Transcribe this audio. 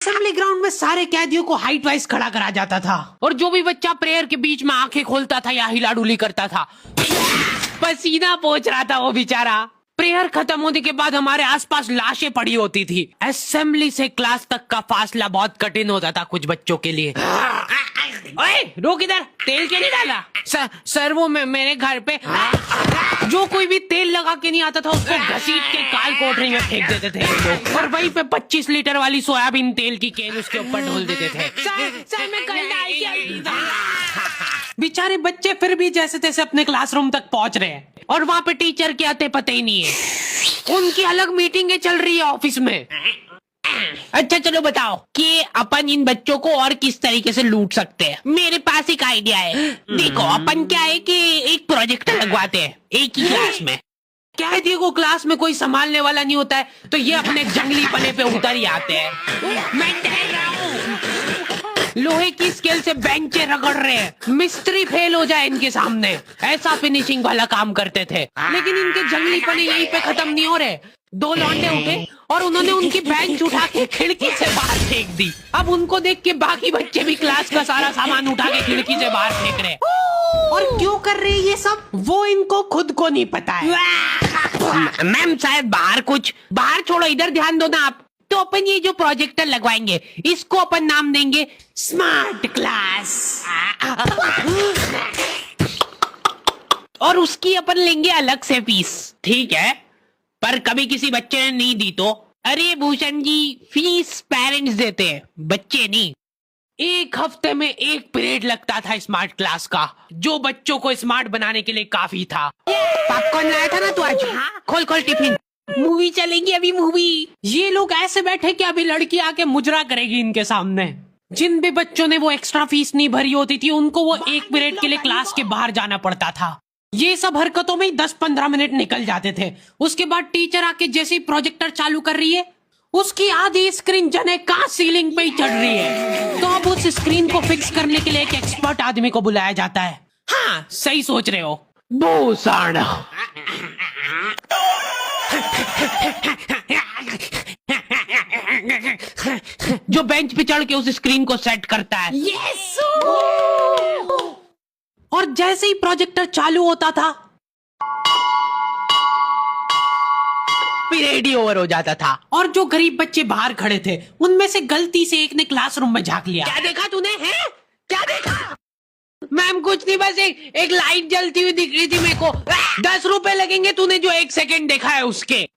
Assembly ground में सारे कैदियों को हाइट वाइज खड़ा करा जाता था और जो भी बच्चा प्रेयर के बीच में आंखें खोलता था या हिला डुली करता था, पसीना पोंछ रहा था वो बेचारा। प्रेयर खत्म होने के बाद हमारे आसपास लाशें पड़ी होती थी। असेंबली से क्लास तक का फासला बहुत कठिन होता था कुछ बच्चों के लिए। ओए रोक इधर, तेल क्यों नहीं डाला? सर वो मेरे घर पे जो कोई भी तेल लगा के नहीं आता था उसको घसीट के काल कोठरी में फेंक देते थे लोग, और वहीं पे 25 लीटर वाली सोयाबीन तेल की केन उसके ऊपर ढोल देते थे। सर मैं कल डाल के बेचारे बच्चे फिर भी जैसे तैसे अपने क्लासरूम तक पहुंच रहे हैं और वहाँ पे टीचर के आते पते ही नहीं है। उनकी अलग मीटिंगें चल रही है ऑफिस में। अच्छा चलो बताओ कि अपन इन बच्चों को और किस तरीके से लूट सकते हैं। मेरे पास एक आइडिया है। देखो अपन क्या है कि एक प्रोजेक्टर लगवाते हैं एक ही क्लास में। कैदियों को क्लास में कोई संभालने वाला नहीं होता है तो ये अपने जंगली पने पे उतर ही आते हैं। मैं डर रहा हूँ। लोहे की स्केल से बेंचे रगड़ रहे हैं, मिस्त्री फेल हो जाए इनके सामने, ऐसा फिनिशिंग वाला काम करते थे। लेकिन इनके जंगली पने यहीं पे खत्म नहीं हो रहे। 2 लौंडे उठे और उन्होंने उनकी बेंच उठा के खिड़की से बाहर फेंक दी। अब उनको देख के बाकी बच्चे भी क्लास का सारा सामान उठा के खिड़की से बाहर फेंक रहे। और क्यों कर रहे हैं ये सब वो इनको खुद को नहीं पता है। मैम शायद बाहर छोड़ो, इधर ध्यान दो ना आप। तो अपन ये जो प्रोजेक्टर लगवाएंगे इसको अपन नाम देंगे स्मार्ट क्लास, और उसकी अपन लेंगे अलग से फीस। ठीक है, पर कभी किसी बच्चे ने नहीं दी तो? अरे भूषण जी, फीस पेरेंट्स देते हैं, बच्चे नहीं। 1 हफ्ते में 1 पीरियड लगता था स्मार्ट क्लास का, जो बच्चों को स्मार्ट बनाने के लिए काफी था। पॉपकॉर्न लाया था ना तू आज? खोल टिफिन, मूवी चलेगी अभी मूवी। ये लोग ऐसे बैठे कि अभी लड़की आके मुजरा करेगी इनके सामने। जिन भी बच्चों ने वो एक्स्ट्रा फीस नहीं भरी होती थी उनको वो 1 पीरियड के लिए क्लास के बाहर जाना पड़ता था। ये सब हरकतों में 10-15 मिनट निकल जाते थे। उसके बाद टीचर आके जैसे ही प्रोजेक्टर चालू कर रही है उसकी आधी स्क्रीन जने कहां सीलिंग पे ही चढ़ रही है। तो अब उस स्क्रीन को फिक्स करने के लिए एक एक्सपर्ट आदमी को बुलाया जाता है। हाँ सही सोच रहे हो भूषण। जो बेंच पे चढ़ के उस स्क्रीन को सेट करता है। यस। और जैसे ही प्रोजेक्टर चालू होता था पीरियड ही ओवर हो जाता था। और जो गरीब बच्चे बाहर खड़े थे उनमें से गलती से एक ने क्लासरूम में झांक लिया। क्या देखा तूने? है क्या देखा? मैम कुछ नहीं, बस एक लाइट जलती हुई दिख रही थी मेरे को। 10 रुपए लगेंगे तूने जो 1 सेकंड देखा है उसके।